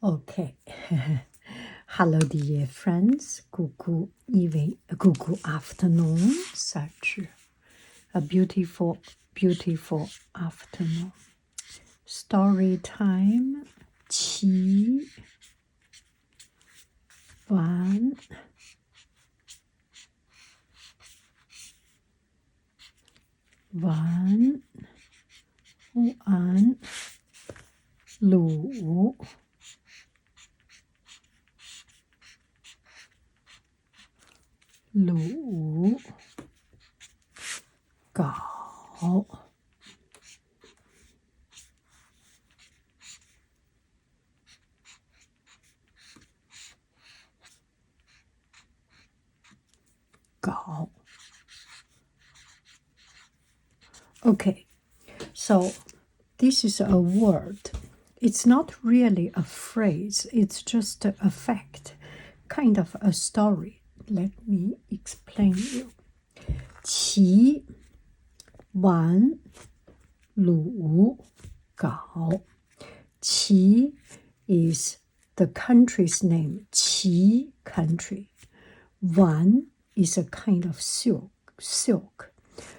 Okay. Hello, dear friends. Good evening, good afternoon. Such a beautiful, beautiful afternoon. Story time. 起晚晚晚鲁鲁搞搞 Okay, so this is a word. It's not really a phrase, it's just a fact, kind of a story. Let me explain you. 齐晚鲁搞 Qi is the country's name, Qi country. Wan is a kind of silk.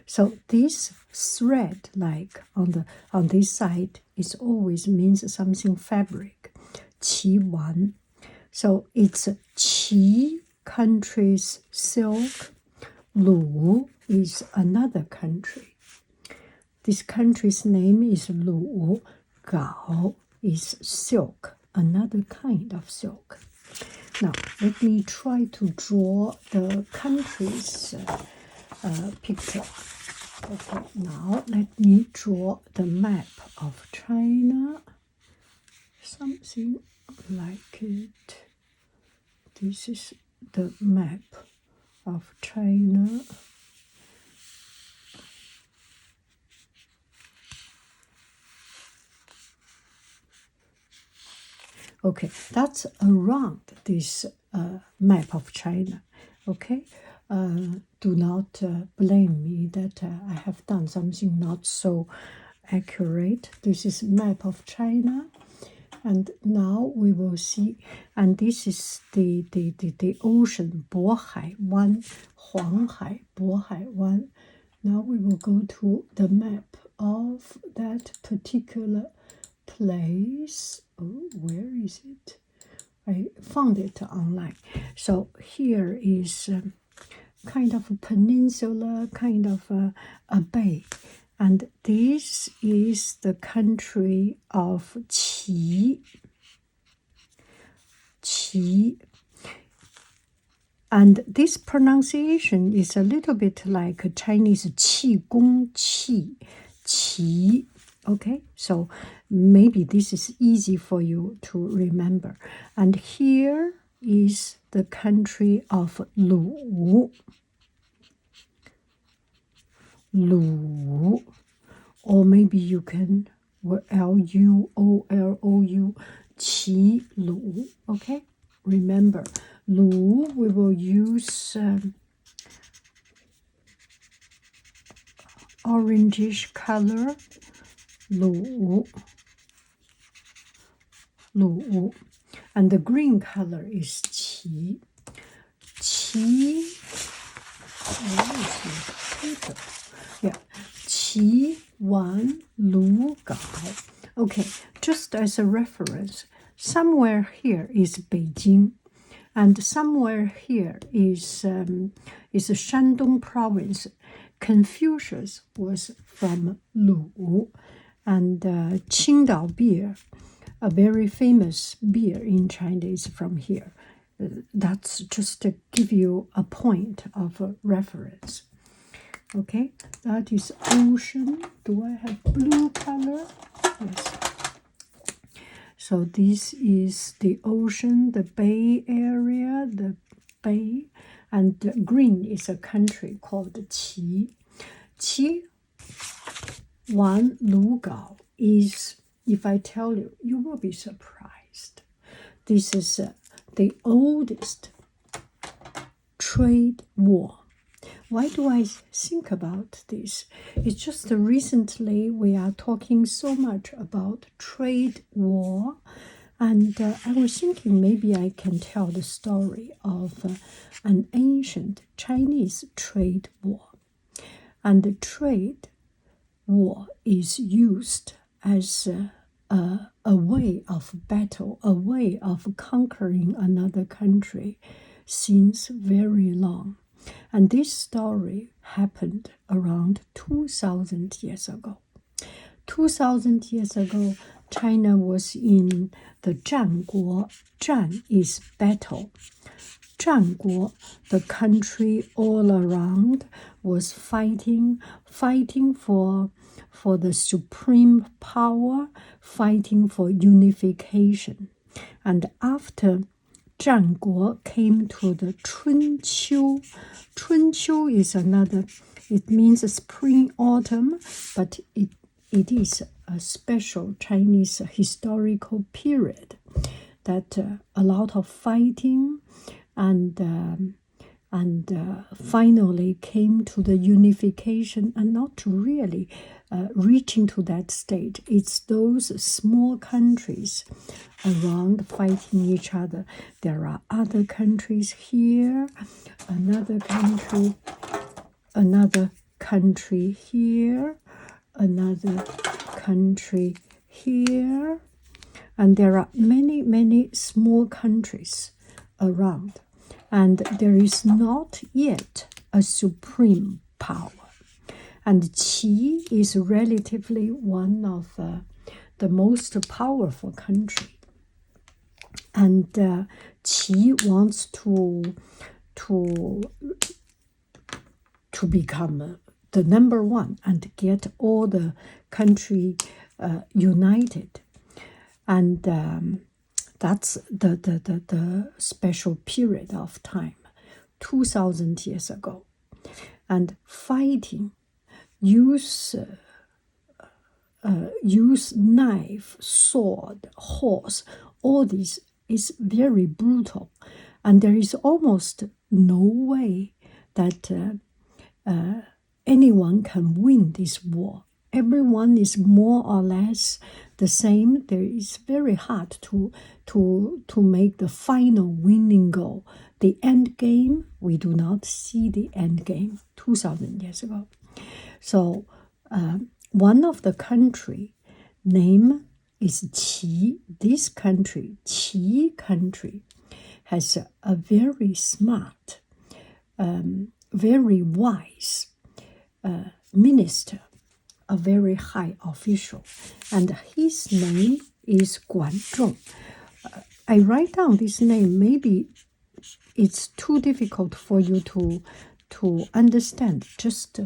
So this thread, like on this side, is always means something fabric. Qi Wan. So it's Qi country's silk. Lu is another country. This country's name is Lu. Gao is silk, another kind of silk. Now, let me try to draw the country's picture. Okay, now let me draw the map of China. Something like it. This is the map of China. Okay, that's around this map of China. Okay, do not blame me that I have done something not so accurate. This is map of China, and now we will see. And this is the ocean, Bohai Wan, Huanghai, Bohai Wan. Now we will go to the map of that particular place. Oh, where is it? I found it online. So here is kind of a peninsula, kind of a bay. And this is the country of Qi. Qi. And this pronunciation is a little bit like Chinese qi gong qi, qi. Okay, so maybe this is easy for you to remember. And here is the country of Lu. Lu. Or maybe you can Luolou, Qi Lu. Okay, remember. Lu, we will use orangish color. Lu. And the green color is Qi. Qi. Where is the paper? Yeah. Qi Wan Lu Gao. Okay, just as a reference, somewhere here is Beijing. And somewhere here is Shandong province. Confucius was from Lu, and Qingdao beer, a very famous beer in China, is from here. That's just to give you a point of reference. Okay, that is ocean. Do I have blue color? Yes. So this is the ocean, the Bay Area, the Bay, and the green is a country called Qi. Qi Wan Lu Gao is, if I tell you, you will be surprised. This is the oldest trade war. Why do I think about this? It's just recently we are talking so much about trade war, And I was thinking maybe I can tell the story of an ancient Chinese trade war. And the trade war is used as a way of battle, a way of conquering another country since very long. And this story happened around 2,000 years ago. 2,000 years ago, China was in the 战国. 战 is battle. 战国, the country all around was fighting for the supreme power, fighting for unification. And after 战国 came to the 春秋. 春秋 is another, it means spring, autumn, but it is a special Chinese historical period that a lot of fighting and finally came to the unification, and not really reaching to that state. It's those small countries around fighting each other. There are other countries here, another country here, another country here, and there are many small countries around, and there is not yet a supreme power. And Qi is relatively one of the most powerful country, and Qi wants to become the number one and get all the country united. And that's the special period of time, 2,000 years ago. And fighting, use knife, sword, horse, all this is very brutal. And there is almost no way that anyone can win this war. Everyone is more or less the same. There is very hard to make the final winning goal. The end game, we do not see the end game 2,000 years ago. So one of the country name is Qi. This country, Qi country, has a very smart, very wise minister, a very high official, and his name is Guanzhong. I write down this name. Maybe it's too difficult for you to understand, just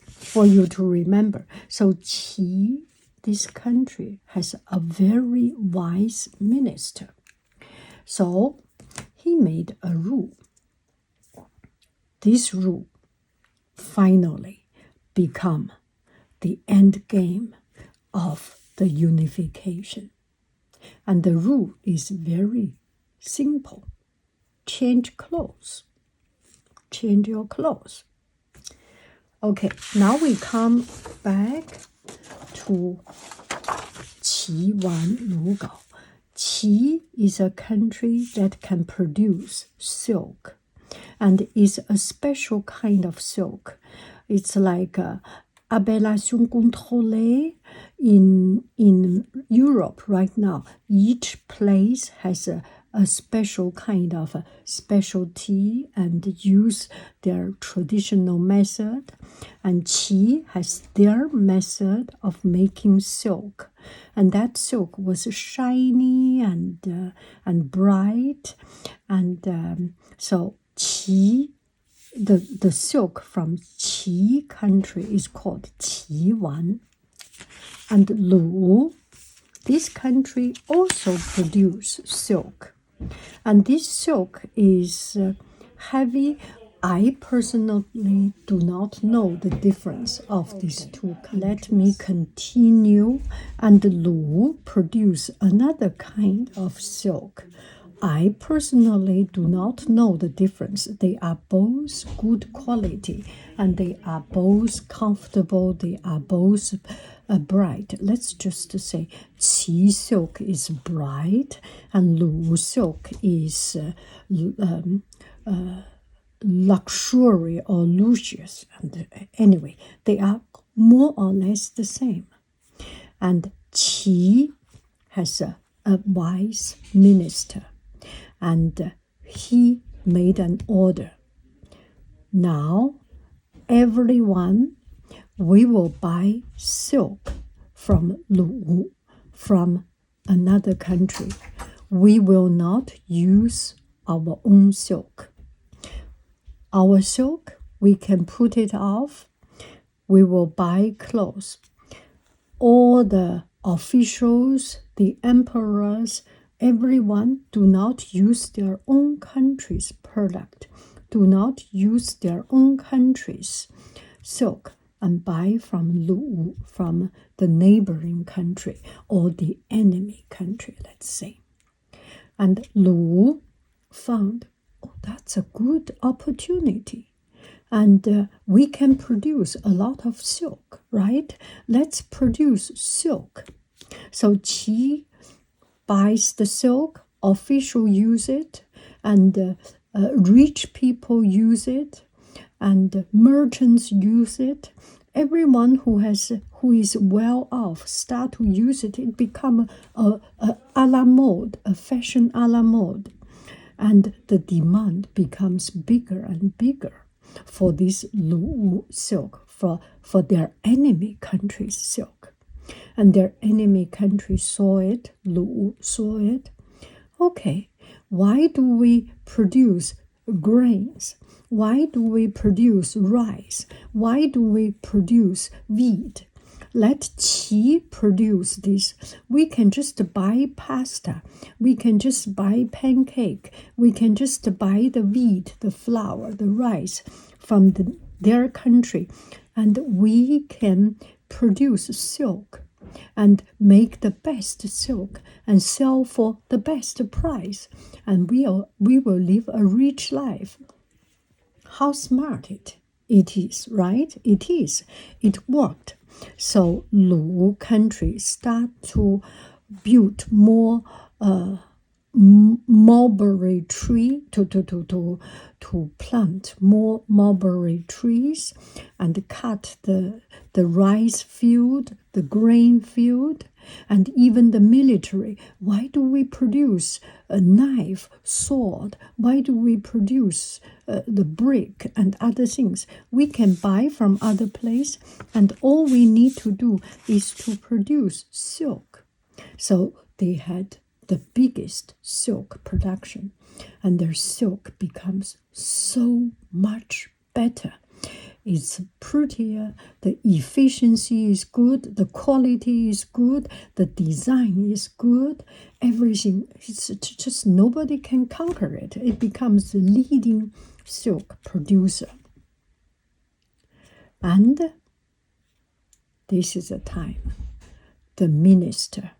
for you to remember. So Qi, this country, has a very wise minister. So he made a rule. This rule finally become the end game of the unification. And the rule is very simple. Change clothes. Change your clothes. Okay, now we come back to Qi Wan Ru Gao. Qi is a country that can produce silk, and is a special kind of silk. It's like appellation contrôlée in Europe right now. Each place has a special kind of specialty and use their traditional method. And Qi has their method of making silk. And that silk was shiny and bright. And so Qi, the silk from Qi country is called Qi Wan. And Lu, this country also produce silk. And this silk is heavy. I personally do not know the difference of these two countries. Let me continue. And Lu produce another kind of silk. I personally do not know the difference. They are both good quality, and they are both comfortable. They are both bright. Let's just say qi silk is bright and lu silk is luxury or luscious. And anyway, they are more or less the same. And qi has a wise minister, and he made an order. Now, everyone, we will buy silk from Lu, from another country. We will not use our own silk. Our silk, we can put it off. We will buy clothes. All the officials, the emperors, everyone do not use their own country's product, do not use their own country's silk, and buy from Lu, from the neighboring country or the enemy country, let's say. And Lu found, oh, that's a good opportunity. And we can produce a lot of silk, right? Let's produce silk. So Qi buys the silk, official use it, and rich people use it, and merchants use it. Everyone who is well off start to use it. It become a la mode, a fashion a la mode, and the demand becomes bigger and bigger for this Lu silk, for their enemy country's silk. And their enemy country saw it, Lu saw it. Okay, why do we produce grains? Why do we produce rice? Why do we produce wheat? Let Qi produce this. We can just buy pasta. We can just buy pancake. We can just buy the wheat, the flour, the rice from their country. And we can produce silk and make the best silk and sell for the best price. And we will live a rich life. How smart it is, right? It is. It worked. So Lu country start to build more mulberry tree to plant more mulberry trees and cut the rice field, the grain field, and even the military. Why do we produce a knife, sword? Why do we produce the brick and other things? We can buy from other place, and all we need to do is to produce silk. So they had the biggest silk production, and their silk becomes so much better. It's prettier, the efficiency is good, the quality is good, the design is good, everything, it's just nobody can conquer it. It becomes the leading silk producer. And this is the time the minister,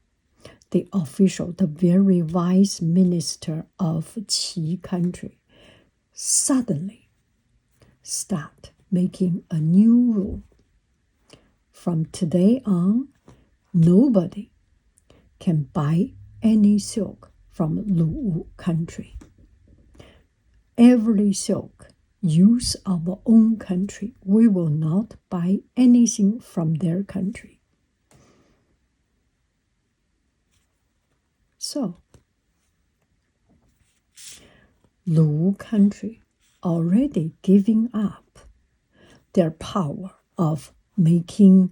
the official, the very wise minister of Qi country suddenly start making a new rule. From today on, nobody can buy any silk from Lu country. Every silk use our own country. We will not buy anything from their country. So, Lu country already giving up their power of making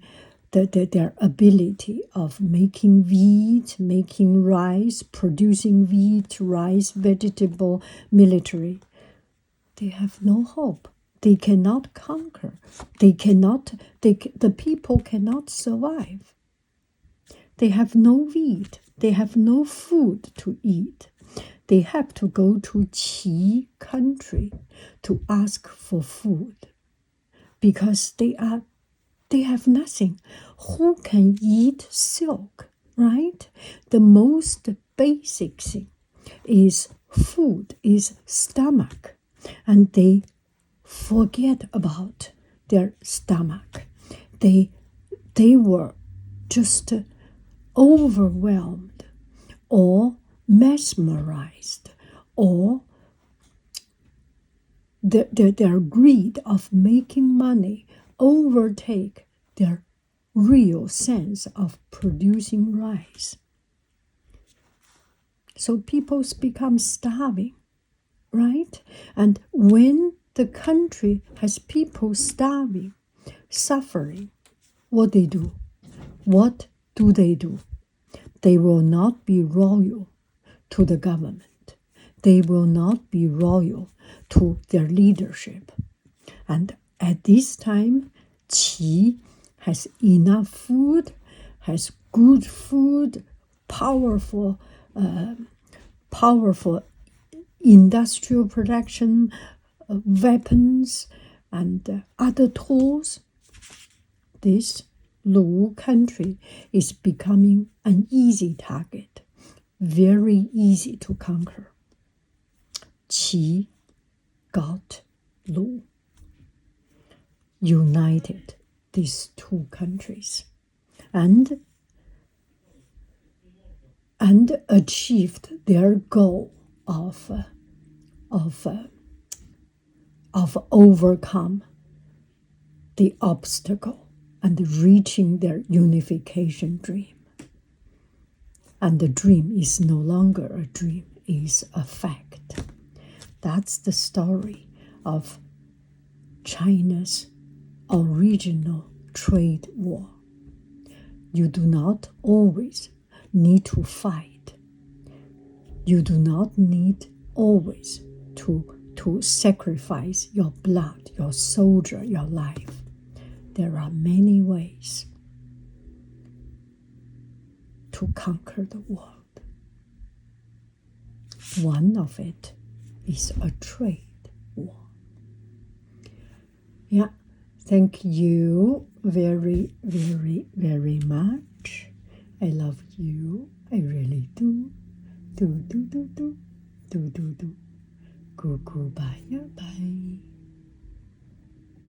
their ability of making wheat, making rice, producing wheat, rice, vegetable, military. They have no hope. They cannot conquer. The people cannot survive. They have no wheat. They have no food to eat. They have to go to Qi country to ask for food, because they have nothing. Who can eat silk, right? The most basic thing is food, is stomach, and they forget about their stomach. They were just overwhelmed or mesmerized, or their greed of making money overtake their real sense of producing rice. So people become starving, right? And when the country has people starving, suffering, what they do? What do? They will not be loyal to the government. They will not be loyal to their leadership. And at this time, Qi has enough food, has good food, powerful industrial production, weapons, and other tools. This Lu country is becoming an easy target, very easy to conquer. Qi got Lu, united these two countries, and achieved their goal of overcome the obstacle and reaching their unification dream. And the dream is no longer a dream, is a fact. That's the story of China's original trade war. You do not always need to fight. You do not need always to sacrifice your blood, your soldier, your life. There are many ways to conquer the world. One of it is a trade war. Yeah, thank you very, very, very much. I love you. I really do. Do. Go, bye, bye.